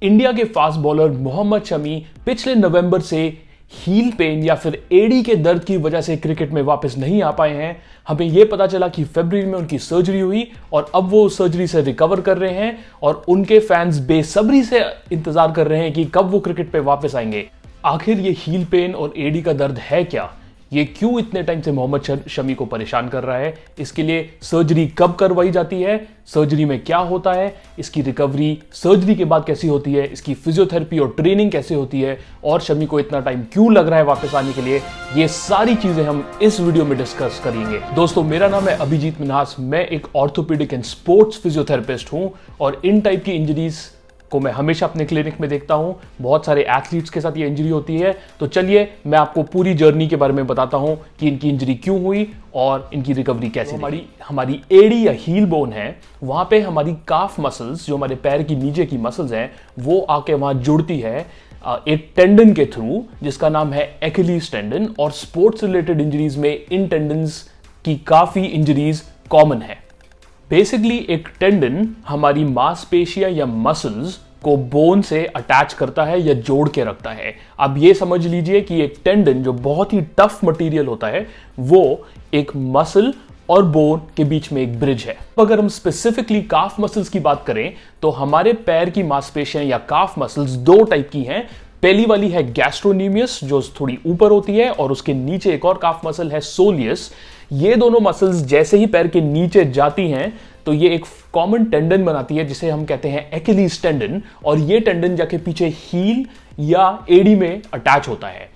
India के fast bowler Mohammed Shami पिछले नवंबर से हील पेन या फिर एडी के दर्द की वजह से क्रिकेट में वापस नहीं आ पाए हैं। हमें यह पता चला कि फरवरी में उनकी सर्जरी हुई और अब वो सर्जरी से रिकवर कर रहे हैं और उनके फैंस बेसब्री से इंतजार कर रहे हैं कि कब वो क्रिकेट पे वापस आएंगे। आखिर ये हील पेन और एडी का दर्द है क्या, ये क्यों इतने टाइम से मोहम्मद शमी को परेशान कर रहा है, इसके लिए सर्जरी कब करवाई जाती है, सर्जरी में क्या होता है, इसकी रिकवरी सर्जरी के बाद कैसी होती है, इसकी फिजियोथेरेपी और ट्रेनिंग कैसे होती है और शमी को इतना टाइम क्यों लग रहा है वापस आने के लिए, ये सारी चीजें हम इस वीडियो में डिस्कस करेंगे। दोस्तों, मेरा नाम है अभिजीत मिन्हास, मैं एक ऑर्थोपेडिक एंड स्पोर्ट्स फिजियोथेरेपिस्ट हूं और इन टाइप की इंजरीज को मैं हमेशा अपने क्लिनिक में देखता हूं। बहुत सारे एथलीट्स के साथ ये इंजरी होती है। तो चलिए मैं आपको पूरी जर्नी के बारे में बताता हूं कि इनकी इंजरी क्यों हुई और इनकी रिकवरी कैसे। हमारी एडी या हील बोन है, वहां पे हमारी काफ मसल्स, जो हमारे पैर की नीचे की मसल्स हैं, वो आके वहां जुड़ती है एक टेंडन के थ्रू जिसका नाम है एक्यूलीज टेंडन। और स्पोर्ट्स रिलेटेड इंजरीज में इन टेंडन्स की काफी इंजरीज कॉमन है। बेसिकली एक टेंडन हमारी मांसपेशियां या मसल्स को बोन से अटैच करता है या जोड़ के रखता है। अब ये समझ लीजिए कि एक टेंडन जो बहुत ही टफ मटेरियल होता है, वो एक मसल और बोन के बीच में एक ब्रिज है। अगर हम स्पेसिफिकली काफ मसल्स की बात करें तो हमारे पैर की मांसपेशियां या काफ मसल्स दो टाइप की हैं। पहली वाली है गैस्ट्रोनीमियस, जो थोड़ी ऊपर होती है, और उसके नीचे एक और काफ मसल है सोलियस। ये दोनों मसल्स जैसे ही पैर के नीचे जाती हैं तो ये एक कॉमन टेंडन बनाती है जिसे हम कहते हैं एक्यूलीज टेंडन, और ये टेंडन जाके पीछे हील या एडी में अटैच होता है।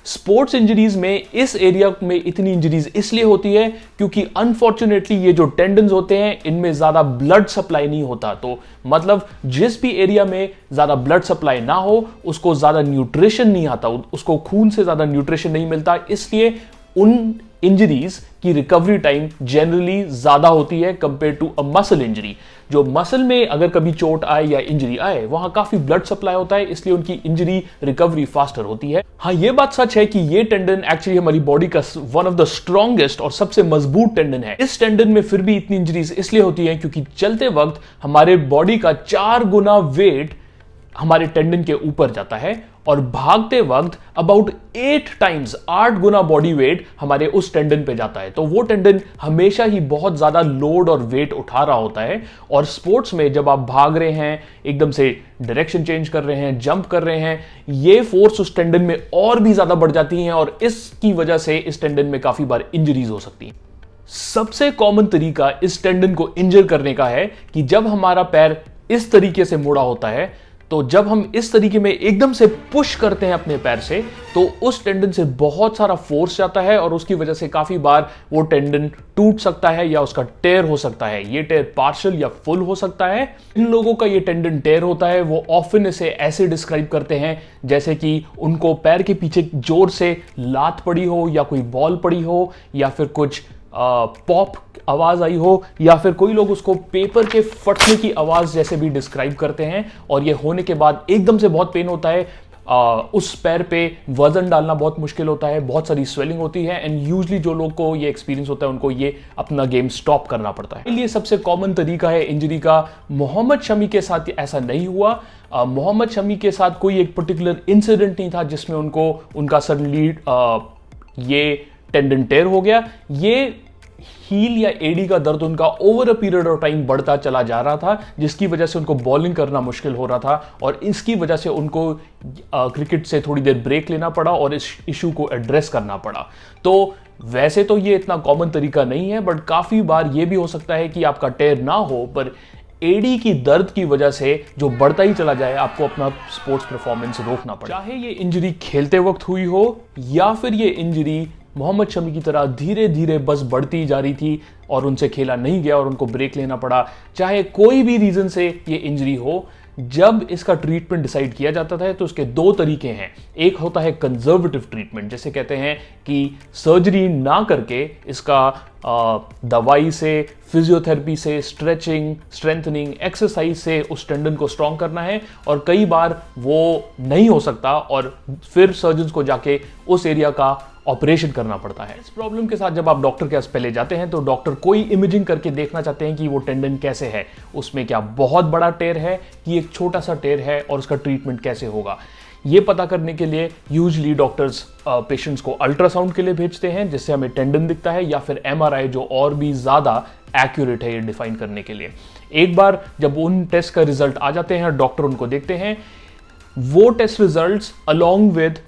स्पोर्ट्स इंजरीज में इस एरिया में इतनी इंजरीज इसलिए होती है क्योंकि अनफॉर्चुनेटली ये जो टेंडन्स होते हैं इनमें ज्यादा ब्लड सप्लाई नहीं होता। तो मतलब जिस भी एरिया में ज्यादा ब्लड सप्लाई ना हो उसको ज्यादा न्यूट्रिशन नहीं आता, उसको खून से ज्यादा न्यूट्रिशन नहीं मिलता, इसलिए उन इंजरीज की रिकवरी टाइम जनरली ज्यादा होती है compare to a muscle injury. जो मसल में अगर कभी चोट आए या इंजरी आए वहां काफी ब्लड सप्लाई होता है, इसलिए उनकी इंजरी रिकवरी फास्टर होती है। हाँ, ये बात सच है कि ये टेंडन एक्चुअली हमारी बॉडी का वन ऑफ द स्ट्रॉन्गेस्ट और सबसे मजबूत टेंडन है। इस टेंडन में फिर भी इतनी इंजरीज इसलिए होती है क्योंकि चलते वक्त हमारे बॉडी का 4 गुना वेट हमारे टेंडन के ऊपर जाता है और भागते वक्त अबाउट 8 गुना बॉडी वेट हमारे उस टेंडन पे जाता है। तो वो टेंडन हमेशा ही बहुत ज्यादा लोड और वेट उठा रहा होता है। और स्पोर्ट्स में जब आप भाग रहे हैं, एकदम से डायरेक्शन चेंज कर रहे हैं, जंप कर रहे हैं, ये फोर्स उस टेंडन में और भी ज्यादा बढ़ जाती है और इसकी वजह से इस टेंडन में काफी बार इंजरीज हो सकती है। सबसे कॉमन तरीका इस टेंडन को इंजर करने का है कि जब हमारा पैर इस तरीके से मुड़ा होता है, तो जब हम इस तरीके में एकदम से पुश करते हैं अपने पैर से, तो उस टेंडन से बहुत सारा फोर्स जाता है और उसकी वजह से काफी बार वो टेंडन टूट सकता है या उसका टेयर हो सकता है। ये टेयर पार्शियल या फुल हो सकता है। इन लोगों का ये टेंडन टेयर होता है, वो ऑफन इसे ऐसे डिस्क्राइब करते हैं जैसे कि उनको पैर के पीछे जोर से लात पड़ी हो या कोई बॉल पड़ी हो या फिर कुछ पॉप आवाज आई हो, या फिर कोई लोग उसको पेपर के फटने की आवाज जैसे भी डिस्क्राइब करते हैं। और ये होने के बाद एकदम से बहुत पेन होता है, उस पैर पे वजन डालना बहुत मुश्किल होता है, बहुत सारी स्वेलिंग होती है एंड यूजली जो लोग को ये एक्सपीरियंस होता है उनको ये अपना गेम स्टॉप करना पड़ता है। ये सबसे कॉमन तरीका है इंजरी का। मोहम्मद शमी के साथ ऐसा नहीं हुआ। मोहम्मद शमी के साथ कोई एक पर्टिकुलर इंसिडेंट नहीं था जिसमें उनका सडनली ये टेंडन टेयर हो गया। ये हील या एडी का दर्द उनका over a period of time बढ़ता चला जा रहा था, जिसकी वजह से उनको बॉलिंग करना मुश्किल हो रहा था और इसकी वजह से उनको क्रिकेट से थोड़ी देर ब्रेक लेना पड़ा और इस इशू को एड्रेस करना पड़ा। तो वैसे तो ये इतना कॉमन तरीका नहीं है, बट काफी बार ये भी हो सकता है कि आपका टेयर ना हो, पर एडी की दर्द की वजह से जो बढ़ता ही चला जाए, आपको अपना स्पोर्ट्स परफॉर्मेंस रोकना पड़े। चाहे ये इंजरी खेलते वक्त हुई हो या फिर ये इंजरी मोहम्मद शमी की तरह धीरे धीरे बस बढ़ती जा रही थी और उनसे खेला नहीं गया और उनको ब्रेक लेना पड़ा, चाहे कोई भी रीजन से ये इंजरी हो, जब इसका ट्रीटमेंट डिसाइड किया जाता था तो उसके दो तरीके हैं। एक होता है कंजर्वेटिव ट्रीटमेंट, जैसे कहते हैं कि सर्जरी ना करके इसका दवाई से, फिजियोथेरेपी से, स्ट्रेचिंग, स्ट्रेंथनिंग, एक्सरसाइज से उस टेंडन को स्ट्रॉन्ग करना है। और कई बार वो नहीं हो सकता और फिर सर्जन्स को जाके उस एरिया का ऑपरेशन करना पड़ता है। इस प्रॉब्लम के साथ जब आप डॉक्टर के पास पहले जाते हैं तो डॉक्टर कोई इमेजिंग करके देखना चाहते हैं कि वो टेंडन कैसे है, उसमें क्या बहुत बड़ा टेयर है कि एक छोटा सा टेयर है और उसका ट्रीटमेंट कैसे होगा। ये पता करने के लिए यूजली डॉक्टर्स पेशेंट्स को अल्ट्रासाउंड के लिए भेजते हैं जिससे हमें टेंडन दिखता है, या फिर एमआरआई जो और भी ज़्यादा एक्यूरेट है ये डिफाइन करने के लिए। एक बार जब उन टेस्ट का रिजल्ट आ जाते हैं और डॉक्टर उनको देखते हैं, वो test results along with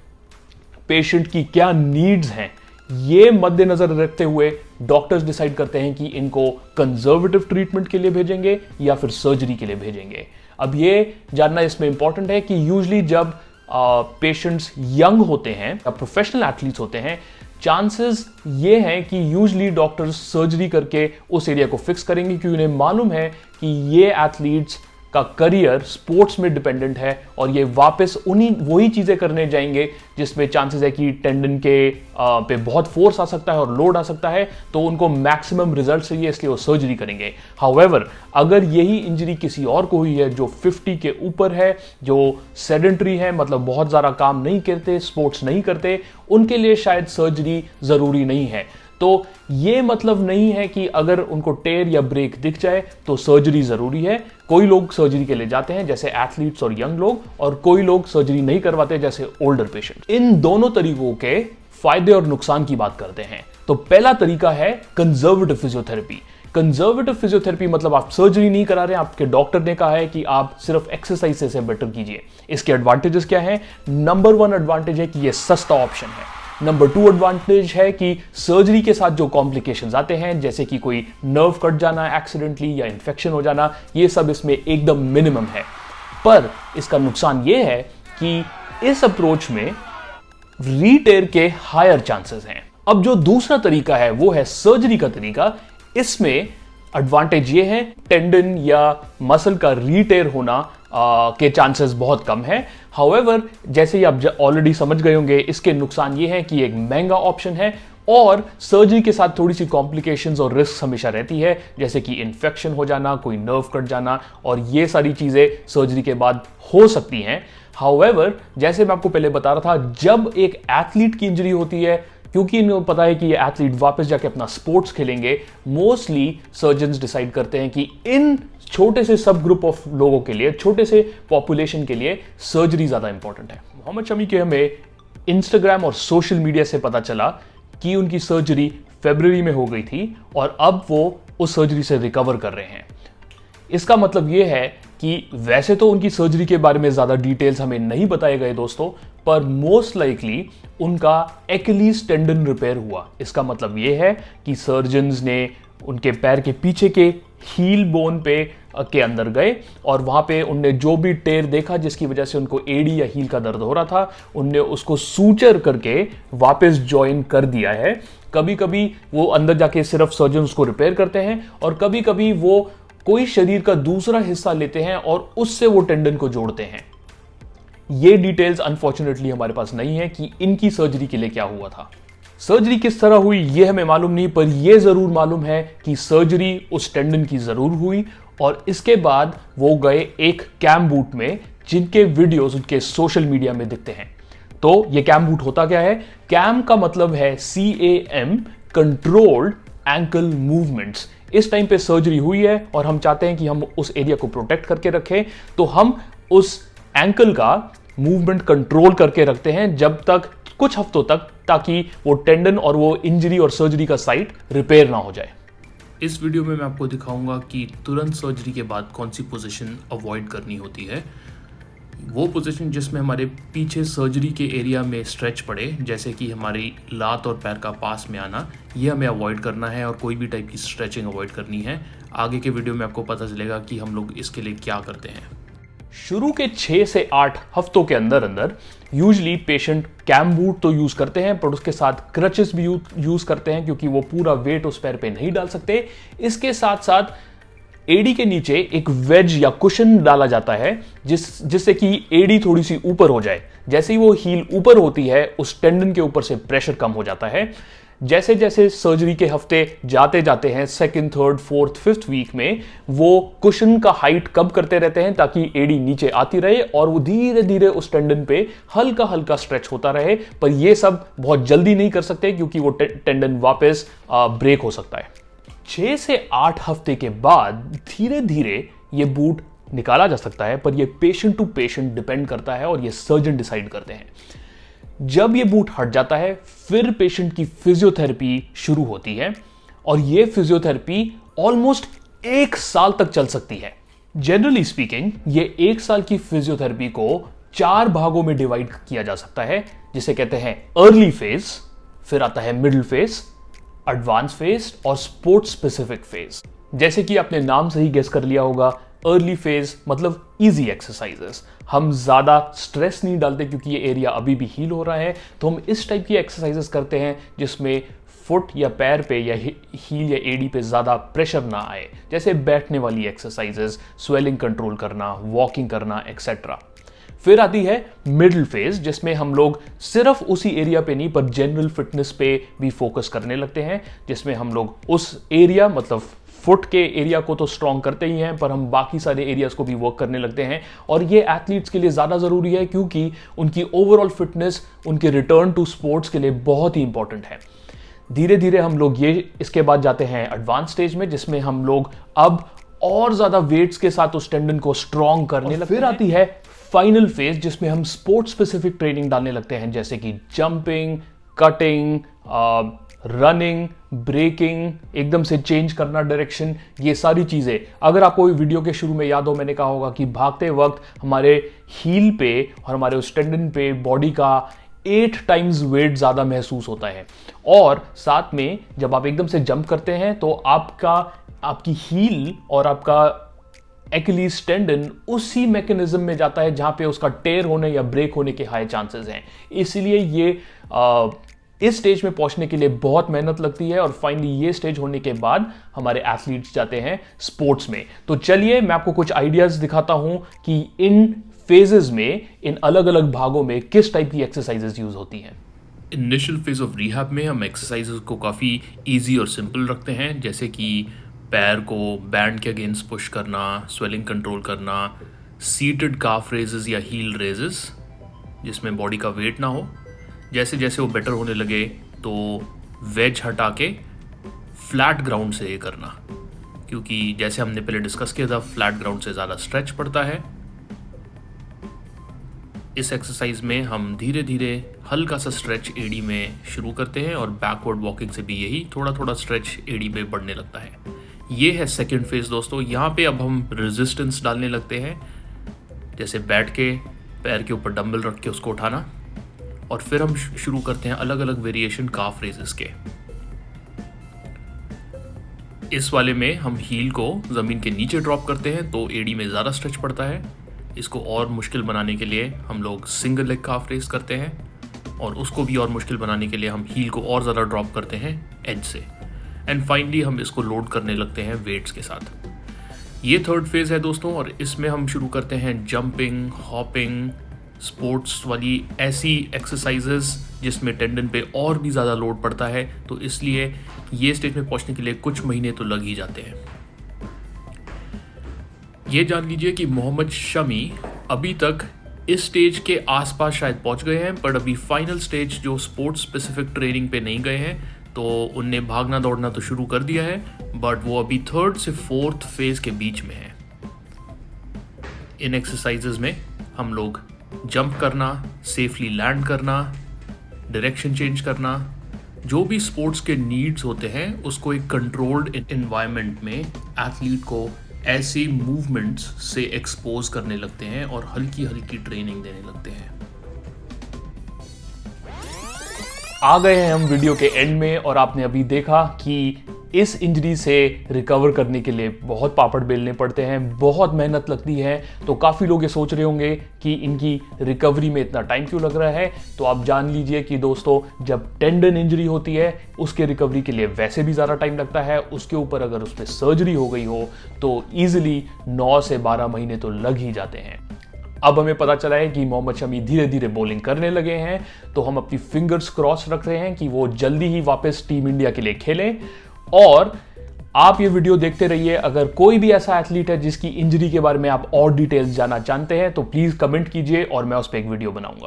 patient की क्या नीड्स हैं ये मद्देनजर रखते हुए डॉक्टर्स डिसाइड करते हैं कि इनको कंजर्वेटिव ट्रीटमेंट के लिए भेजेंगे या फिर सर्जरी के लिए भेजेंगे। अब ये जानना इसमें इंपॉर्टेंट है कि यूजली जब पेशेंट्स यंग होते हैं या प्रोफेशनल एथलीट्स होते हैं, चांसेस ये हैं कि यूजली डॉक्टर्स सर्जरी करके उस एरिया को फिक्स करेंगे क्योंकि उन्हें मालूम है कि ये एथलीट्स का करियर स्पोर्ट्स में डिपेंडेंट है और ये वापस वही चीजें करने जाएंगे जिसमें चांसेस है कि टेंडन के पे बहुत फोर्स आ सकता है और लोड आ सकता है, तो उनको मैक्सिमम रिजल्ट चाहिए इसलिए वो सर्जरी करेंगे। हाउएवर अगर यही इंजरी किसी और को हुई है जो 50 के ऊपर है, जो सेडेंटरी है, मतलब बहुत ज़्यादा काम नहीं करते, स्पोर्ट्स नहीं करते, उनके लिए शायद सर्जरी ज़रूरी नहीं है। तो ये मतलब नहीं है कि अगर उनको टेयर या ब्रेक दिख जाए तो सर्जरी जरूरी है। कोई लोग सर्जरी के लिए जाते हैं जैसे एथलीट्स और यंग लोग, और कोई लोग सर्जरी नहीं करवाते जैसे ओल्डर पेशेंट। इन दोनों तरीकों के फायदे और नुकसान की बात करते हैं। तो पहला तरीका है कंजर्वेटिव फिजियोथेरेपी। कंजर्वेटिव फिजियोथेरेपी मतलब आप सर्जरी नहीं करा रहे हैं, आपके डॉक्टर ने कहा है कि आप सिर्फ एक्सरसाइज से बेटर कीजिए। इसके एडवांटेजेस क्या हैं? नंबर 1 एडवांटेज है कि ये सस्ता ऑप्शन है। नंबर 2 एडवांटेज है कि सर्जरी के साथ जो कॉम्प्लिकेशंस आते हैं जैसे कि कोई नर्व कट जाना एक्सीडेंटली या इन्फेक्शन हो जाना, ये सब इसमें एकदम मिनिमम है। पर इसका नुकसान ये है कि इस अप्रोच में रीटेयर के हायर चांसेस हैं। अब जो दूसरा तरीका है वो है सर्जरी का तरीका। इसमें एडवांटेज ये है टेंडन या मसल का रीटेयर होना के चांसेस बहुत कम है। हाउएवर जैसे ही आप ऑलरेडी समझ गए होंगे, इसके नुकसान ये है कि एक महंगा ऑप्शन है और सर्जरी के साथ थोड़ी सी कॉम्प्लिकेशंस और रिस्क हमेशा रहती है, जैसे कि इन्फेक्शन हो जाना, कोई नर्व कट जाना, और ये सारी चीजें सर्जरी के बाद हो सकती हैं। हाउएवर जैसे मैं आपको पहले बता रहा था, जब एक एथलीट की इंजरी होती है, क्योंकि इनको पता है कि ये एथलीट वापस जाके अपना स्पोर्ट्स खेलेंगे, मोस्टली सर्जन्स डिसाइड करते हैं कि इन छोटे से सब ग्रुप ऑफ लोगों के लिए, छोटे से पॉपुलेशन के लिए सर्जरी ज्यादा इंपॉर्टेंट है। मोहम्मद शमी के हमें इंस्टाग्राम और सोशल मीडिया से पता चला कि उनकी सर्जरी फरवरी में हो गई थी और अब वो उस सर्जरी से रिकवर कर रहे हैं। इसका मतलब ये है कि वैसे तो उनकी सर्जरी के बारे में ज्यादा डिटेल्स हमें नहीं बताए गए दोस्तों, पर मोस्ट लाइकली उनका एक्लीज टेंडन रिपेयर हुआ। इसका मतलब ये है कि सर्जन्स ने उनके पैर के पीछे के हील बोन पे के अंदर गए और वहां पे उनने जो भी टेर देखा जिसकी वजह से उनको एडी या हील का दर्द हो रहा था, उनने उसको सूचर करके वापस ज्वाइन कर दिया है। कभी कभी वो अंदर जाके सिर्फ सर्जन उसको रिपेयर करते हैं और कभी कभी वो कोई शरीर का दूसरा हिस्सा लेते हैं और उससे वो टेंडन को जोड़ते हैं। ये डिटेल्स अनफॉर्चुनेटली हमारे पास नहीं है कि इनकी सर्जरी के लिए क्या हुआ था। सर्जरी किस तरह हुई ये हमें मालूम नहीं, पर यह जरूर मालूम है कि सर्जरी उस टेंडन की जरूर हुई और इसके बाद वो गए एक कैम बूट में, जिनके वीडियोस उनके सोशल मीडिया में दिखते हैं। तो ये कैम बूट होता क्या है? कैम का मतलब है CAM, कंट्रोल्ड एंकल मूवमेंट्स। इस टाइम पे सर्जरी हुई है और हम चाहते हैं कि हम उस एरिया को प्रोटेक्ट करके रखें, तो हम उस एंकल का मूवमेंट कंट्रोल करके रखते हैं जब तक, कुछ हफ्तों तक, ताकि वो टेंडन और वो इंजरी और सर्जरी का साइट रिपेयर ना हो जाए। इस वीडियो में मैं आपको दिखाऊंगा कि तुरंत सर्जरी के बाद कौन सी पोजीशन अवॉइड करनी होती है। वो पोजीशन जिसमें हमारे पीछे सर्जरी के एरिया में स्ट्रेच पड़े, जैसे कि हमारी लात और पैर का पास में आना, ये हमें अवॉइड करना है और कोई भी टाइप की स्ट्रेचिंग अवॉइड करनी है। आगे के वीडियो में आपको पता चलेगा कि हम लोग इसके लिए क्या करते हैं। शुरू के 6 से 8 हफ्तों के अंदर अंदर यूजली पेशेंट कैम बूट तो यूज करते हैं, पर उसके साथ क्रचेस भी यूज करते हैं क्योंकि वो पूरा वेट उस पैर पे नहीं डाल सकते। इसके साथ साथ एडी के नीचे एक वेज या कुशन डाला जाता है जिससे कि एडी थोड़ी सी ऊपर हो जाए। जैसे ही वो हील ऊपर होती है, उस टेंडन के ऊपर से प्रेशर कम हो जाता है। जैसे जैसे सर्जरी के हफ्ते जाते जाते हैं, second, third, fourth, fifth week में वो कुशन का हाइट कम करते रहते हैं ताकि एडी नीचे आती रहे और वो धीरे धीरे उस टेंडन पे हल्का हल्का स्ट्रेच होता रहे। पर ये सब बहुत जल्दी नहीं कर सकते क्योंकि वो टेंडन वापस ब्रेक हो सकता है। 6 से 8 हफ्ते के बाद धीरे धीरे ये बूट निकाला जा सकता है, पर ये पेशेंट टू पेशेंट डिपेंड करता है और ये सर्जन डिसाइड करते हैं। जब ये बूट हट जाता है फिर पेशेंट की फिजियोथेरेपी शुरू होती है और ये फिजियोथेरेपी ऑलमोस्ट 1 साल तक चल सकती है। जनरली स्पीकिंग ये 1 साल की फिजियोथेरेपी को 4 भागों में डिवाइड किया जा सकता है, जिसे कहते हैं अर्ली फेज, फिर आता है मिडिल फेज, एडवांस फेज और स्पोर्ट्स स्पेसिफिक फेज। जैसे कि आपने नाम से ही गेस कर लिया होगा, अर्ली फेज मतलब इजी एक्सरसाइजेस। हम ज्यादा स्ट्रेस नहीं डालते क्योंकि ये एरिया अभी भी हील हो रहा है, तो हम इस टाइप की एक्सरसाइजेस करते हैं जिसमें फुट या पैर पे या हील या एडी पे ज्यादा प्रेशर ना आए, जैसे बैठने वाली एक्सरसाइजेस, स्वेलिंग कंट्रोल करना, वॉकिंग करना एक्सेट्रा। फिर आती है मिडिल फेज, जिसमें हम लोग सिर्फ उसी एरिया पे नहीं पर जनरल फिटनेस पे भी फोकस करने लगते हैं, जिसमें हम लोग उस एरिया मतलब फुट के एरिया को तो स्ट्रॉन्ग करते ही हैं पर हम बाकी सारे एरियाज को भी वर्क करने लगते हैं। और ये एथलीट्स के लिए ज़्यादा ज़रूरी है क्योंकि उनकी ओवरऑल फिटनेस उनके रिटर्न टू स्पोर्ट्स के लिए बहुत ही इंपॉर्टेंट है। धीरे धीरे हम लोग इसके बाद जाते हैं एडवांस स्टेज में, जिसमें हम लोग अब और ज़्यादा वेट्स के साथ उस टेंडन को स्ट्रॉन्ग करने लगते हैं। फिर आती है फाइनल फेज, जिसमें हम स्पोर्ट्स स्पेसिफिक ट्रेनिंग डालने लगते हैं, जैसे कि जंपिंग, कटिंग, रनिंग, ब्रेकिंग, एकदम से चेंज करना डायरेक्शन, ये सारी चीज़ें। अगर आपको वीडियो के शुरू में याद हो, मैंने कहा होगा कि भागते वक्त हमारे हील पे और हमारे उस टेंडन पे बॉडी का 8 टाइम्स वेट ज़्यादा महसूस होता है। और साथ में जब आप एकदम से जंप करते हैं तो आपकी हील और आपका एक्यूलीज टेंडन उसी मैकेनिज्म में जाता है जहां पे उसका टेयर होने या ब्रेक होने के हाई चांसेस हैं। इसलिए ये इस स्टेज में पहुंचने के लिए बहुत मेहनत लगती है और फाइनली ये स्टेज होने के बाद हमारे एथलीट्स जाते हैं स्पोर्ट्स में। तो चलिए मैं आपको कुछ आइडियाज दिखाता हूं कि इन फेजेस में, इन अलग अलग भागों में किस टाइप की एक्सरसाइजेस यूज होती हैं। इनिशियल फेज ऑफ रिहैब में हम एक्सरसाइजेस को काफ़ी इजी और सिंपल रखते हैं, जैसे कि पैर को बैंड के अगेंस्ट पुश करना, स्वेलिंग कंट्रोल करना, सीटेड काफ रेजेस या हील रेजेस जिसमें बॉडी का वेट ना हो। जैसे जैसे वो बेटर होने लगे तो वेज हटा के फ्लैट ग्राउंड से ये करना, क्योंकि जैसे हमने पहले डिस्कस किया था फ्लैट ग्राउंड से ज़्यादा स्ट्रेच पड़ता है। इस एक्सरसाइज में हम धीरे धीरे हल्का सा स्ट्रेच एडी में शुरू करते हैं और बैकवर्ड वॉकिंग से भी यही थोड़ा थोड़ा स्ट्रेच एडी में बढ़ने लगता है। ये है सेकेंड फेज दोस्तों। यहाँ पे अब हम रेजिस्टेंस डालने लगते हैं, जैसे बैठ के पैर के ऊपर डंबल रख के उसको उठाना, और फिर हम शुरू करते हैं अलग अलग वेरिएशन काफ रेजेस के। इस वाले में हम हील को ज़मीन के नीचे ड्रॉप करते हैं तो एडी में ज़्यादा स्ट्रेच पड़ता है। इसको और मुश्किल बनाने के लिए हम लोग सिंगल लेग काफ रेज करते हैं, और उसको भी और मुश्किल बनाने के लिए हम हील को और ज़्यादा ड्रॉप करते हैं एज से। एंड फाइनली हम इसको लोड करने लगते हैं वेट्स के साथ। ये थर्ड फेज है दोस्तों, और इसमें हम शुरू करते हैं जंपिंग, हॉपिंग, स्पोर्ट्स वाली ऐसी एक्सरसाइजेस जिसमें टेंडन पे और भी ज़्यादा लोड पड़ता है, तो इसलिए ये स्टेज में पहुंचने के लिए कुछ महीने तो लग ही जाते हैं। ये जान लीजिए कि मोहम्मद शमी अभी तक इस स्टेज के आसपास शायद पहुंच गए हैं, पर अभी फाइनल स्टेज जो स्पोर्ट्स स्पेसिफिक ट्रेनिंग पे नहीं गए हैं, तो उनने भागना दौड़ना तो शुरू कर दिया है, बट वो अभी थर्ड से फोर्थ फेज के बीच में है। इन एक्सरसाइजेज में हम लोग जंप करना, सेफली लैंड करना, डायरेक्शन चेंज करना, जो भी स्पोर्ट्स के नीड्स होते हैं उसको एक कंट्रोल्ड एनवायरनमेंट में एथलीट को ऐसे मूवमेंट्स से एक्सपोज करने लगते हैं और हल्की हल्की ट्रेनिंग देने लगते हैं। आ गए हैं हम वीडियो के एंड में, और आपने अभी देखा कि इस इंजरी से रिकवर करने के लिए बहुत पापड़ बेलने पड़ते हैं, बहुत मेहनत लगती है। तो काफ़ी लोग ये सोच रहे होंगे कि इनकी रिकवरी में इतना टाइम क्यों लग रहा है। तो आप जान लीजिए कि दोस्तों, जब टेंडन इंजरी होती है उसके रिकवरी के लिए वैसे भी ज़्यादा टाइम लगता है, उसके ऊपर अगर उस पर सर्जरी हो गई हो तो ईजिली 9 से 12 महीने तो लग ही जाते हैं। अब हमें पता चला है कि मोहम्मद शमी धीरे धीरे बॉलिंग करने लगे हैं, तो हम अपनी फिंगर्स क्रॉस रख रहे हैं कि वो जल्दी ही वापस टीम इंडिया के लिए खेलें। और आप ये वीडियो देखते रहिए। अगर कोई भी ऐसा एथलीट है जिसकी इंजरी के बारे में आप और डिटेल्स जानना चाहते हैं तो प्लीज कमेंट कीजिए और मैं उस पर एक वीडियो बनाऊंगा।